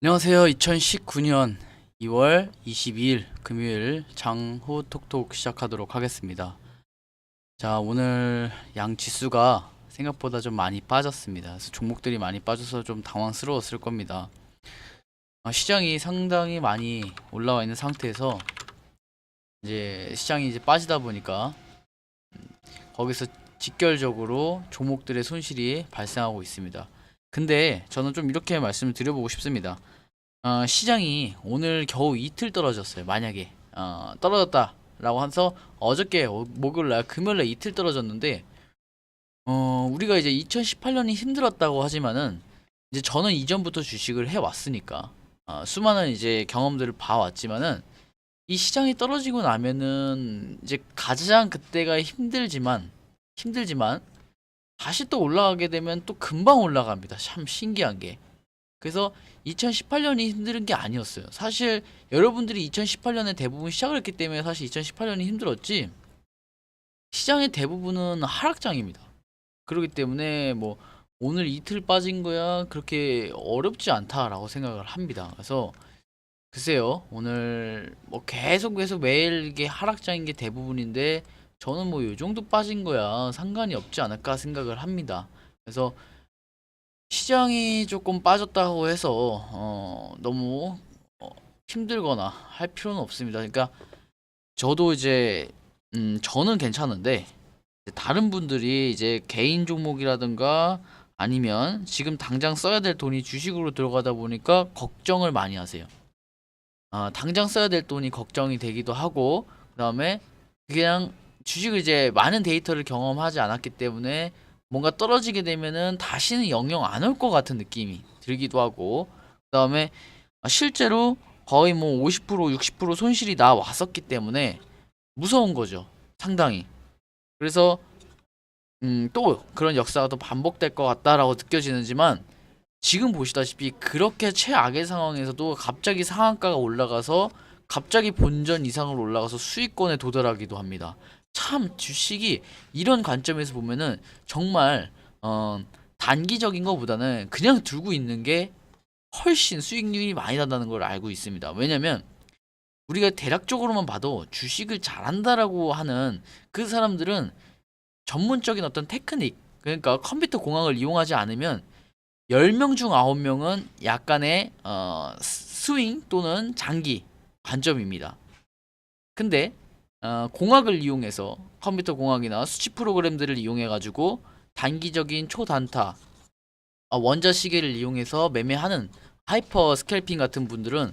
안녕하세요. 2019년 2월 22일 금요일 장호 톡톡 시작하도록 하겠습니다. 자, 오늘 양 지수가 생각보다 좀 많이 빠졌습니다. 그래서 종목들이 많이 빠져서 좀 당황스러웠을 겁니다. 시장이 상당히 많이 올라와 있는 상태에서 이제 시장이 이제 빠지다 보니까 거기서 직결적으로 종목들의 손실이 발생하고 있습니다. 근데 저는 좀 이렇게 말씀을 드려보고 싶습니다. 시장이 오늘 겨우 이틀 떨어졌어요. 만약에 떨어졌다라고 해서 어저께 목요일날 금요일날 이틀 떨어졌는데 우리가 이제 2018년이 힘들었다고 하지만은 이제 저는 이전부터 주식을 해왔으니까 수많은 이제 경험들을 봐왔지만은 이 시장이 떨어지고 나면은 이제 가장 그때가 힘들지만 다시 또 올라가게 되면 또 금방 올라갑니다. 참 신기한 게. 그래서 2018년이 힘든 게 아니었어요. 사실 여러분들이 2018년에 대부분 시작을 했기 때문에 사실 2018년이 힘들었지 시장의 대부분은 하락장입니다. 그렇기 때문에 뭐 오늘 이틀 빠진 거야 그렇게 어렵지 않다라고 생각을 합니다. 그래서 글쎄요, 오늘 뭐 계속 매일 이게 하락장인 게 대부분인데 저는 뭐 요 정도 빠진 거야 상관이 없지 않을까 생각을 합니다. 그래서 시장이 조금 빠졌다고 해서 너무 힘들거나 할 필요는 없습니다. 그러니까 저도 이제 저는 괜찮은데 다른 분들이 이제 개인 종목이라든가 아니면 지금 당장 써야 될 돈이 주식으로 들어가다 보니까 걱정을 많이 하세요. 당장 써야 될 돈이 걱정이 되기도 하고 그다음에 그냥 주식을 이제 많은 데이터를 경험하지 않았기 때문에 뭔가 떨어지게 되면은 다시는 영영 안 올 것 같은 느낌이 들기도 하고 그다음에 실제로 거의 뭐 50% 60% 손실이 나 왔었기 때문에 무서운 거죠. 상당히. 그래서 또 그런 역사가 또 반복될 것 같다라고 느껴지는지만 지금 보시다시피 그렇게 최악의 상황에서도 갑자기 상한가가 올라가서 갑자기 본전 이상으로 올라가서 수익권에 도달하기도 합니다. 참 주식이 이런 관점에서 보면은 정말 단기적인 것보다는 그냥 들고 있는 게 훨씬 수익률이 많이 난다는 걸 알고 있습니다. 왜냐면 우리가 대략적으로만 봐도 주식을 잘한다라고 하는 그 사람들은 전문적인 어떤 테크닉 그러니까 컴퓨터 공학을 이용하지 않으면 10명 중 9명은 약간의 스윙 또는 장기 관점입니다. 근데 공학을 이용해서 컴퓨터 공학이나 수치 프로그램들을 이용해 가지고 단기적인 초단타 원자 시계를 이용해서 매매하는 하이퍼 스캘핑 같은 분들은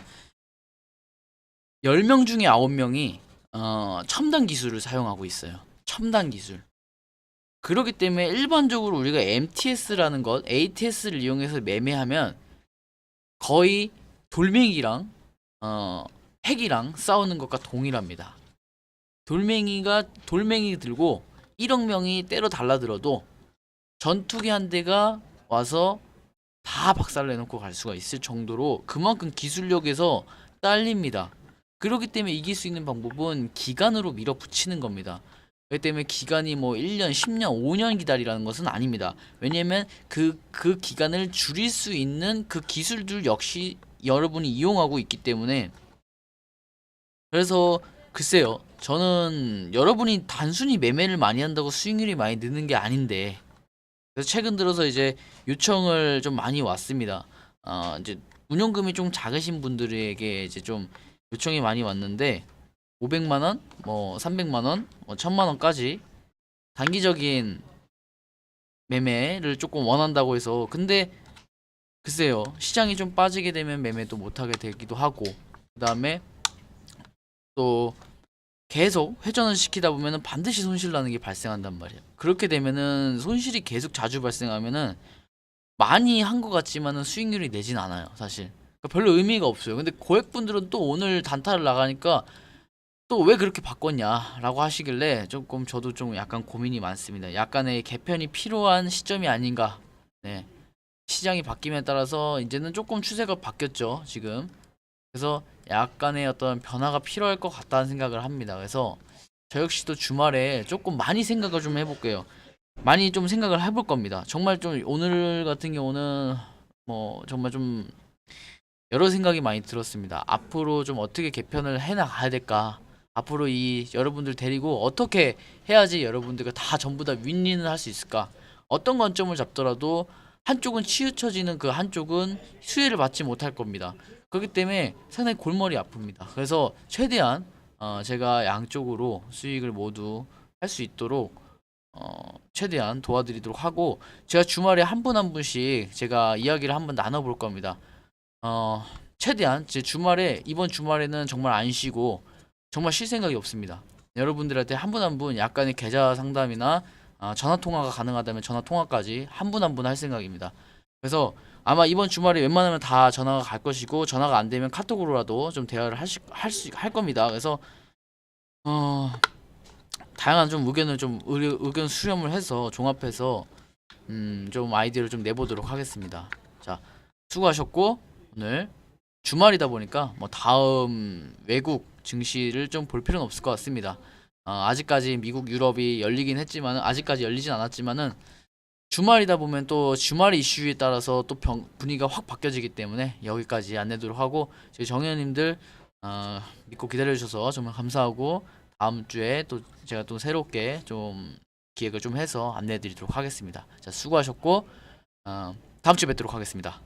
10명 중에 9명이 첨단 기술을 사용하고 있어요. 첨단 기술. 그렇기 때문에 일반적으로 우리가 MTS라는 것, ATS를 이용해서 매매하면 거의 돌멩이랑 핵이랑 싸우는 것과 동일합니다. 돌멩이 들고 1억 명이 때려 달라들어도 전투기 한 대가 와서 다 박살내놓고 갈 수가 있을 정도로 그만큼 기술력에서 딸립니다. 그렇기 때문에 이길 수 있는 방법은 기간으로 밀어붙이는 겁니다. 그렇기 때문에 기간이 뭐 1년, 10년, 5년 기다리라는 것은 아닙니다. 왜냐면 그 기간을 줄일 수 있는 그 기술들 역시 여러분이 이용하고 있기 때문에 그래서 글쎄요. 저는 여러분이 단순히 매매를 많이 한다고 수익률이 많이 느는 게 아닌데 그래서 최근 들어서 이제 요청을 좀 많이 왔습니다. 이제 운용금이 좀 작으신 분들에게 이제 좀 요청이 많이 왔는데 500만 원, 뭐 300만 원, 뭐 1000만 원까지 단기적인 매매를 조금 원한다고 해서 근데 글쎄요. 시장이 좀 빠지게 되면 매매도 못 하게 되기도 하고 그다음에 또 계속 회전을 시키다 보면은 반드시 손실 나는 게 발생한단 말이에요. 그렇게 되면은 손실이 계속 자주 발생하면은 많이 한 것 같지만은 수익률이 내진 않아요, 사실. 그러니까 별로 의미가 없어요. 근데 고액분들은 또 오늘 단타를 나가니까 또 왜 그렇게 바꿨냐라고 하시길래 조금 저도 좀 약간 고민이 많습니다. 약간의 개편이 필요한 시점이 아닌가. 네. 시장이 바뀜에 따라서 이제는 조금 추세가 바뀌었죠, 지금. 그래서 약간의 어떤 변화가 필요할 것 같다는 생각을 합니다. 그래서 저 역시도 주말에 조금 많이 생각을 좀 해볼게요. 많이 좀 생각을 해볼 겁니다. 정말 좀 오늘 같은 경우는 뭐 정말 좀 여러 생각이 많이 들었습니다. 앞으로 좀 어떻게 개편을 해 나가야 될까? 앞으로 이 여러분들 데리고 어떻게 해야지 여러분들과 다 전부 다 윈윈을 할 수 있을까? 어떤 관점을 잡더라도 한쪽은 치우쳐지는 그 한쪽은 수혜를 받지 못할 겁니다. 그렇기 때문에 상당히 골머리 아픕니다. 그래서 최대한 제가 양쪽으로 수익을 모두 할 수 있도록 최대한 도와드리도록 하고, 제가 주말에 한 분 한 분씩 제가 이야기를 한번 나눠볼 겁니다. 어, 최대한 제 주말에 이번 주말에는 정말 안 쉬고 정말 쉴 생각이 없습니다. 여러분들한테 한 분 한 분 약간의 계좌 상담이나 전화 통화가 가능하다면 전화 통화까지 한 분 한 분 할 생각입니다. 그래서 아마 이번 주말에 웬만하면 다 전화가 갈 것이고, 전화가 안 되면 카톡으로라도 좀 대화를 할 겁니다. 그래서 어, 다양한 좀 의견을 좀 의견 수렴을 해서 종합해서 좀 아이디어를 좀 내보도록 하겠습니다. 자, 수고하셨고, 오늘 주말이다 보니까 뭐 다음 외국 증시를 좀 볼 필요는 없을 것 같습니다. 아직까지 미국, 유럽이 열리긴 했지만 아직까지 열리진 않았지만은 주말이다 보면 또 주말 이슈에 따라서 또 분위기가 확 바뀌어지기 때문에 여기까지 안내도록 하고, 저희 정현님들 믿고 기다려주셔서 정말 감사하고, 다음 주에 또 제가 또 새롭게 좀 기획을 좀 해서 안내해드리도록 하겠습니다. 자, 수고하셨고 다음 주에 뵙도록 하겠습니다.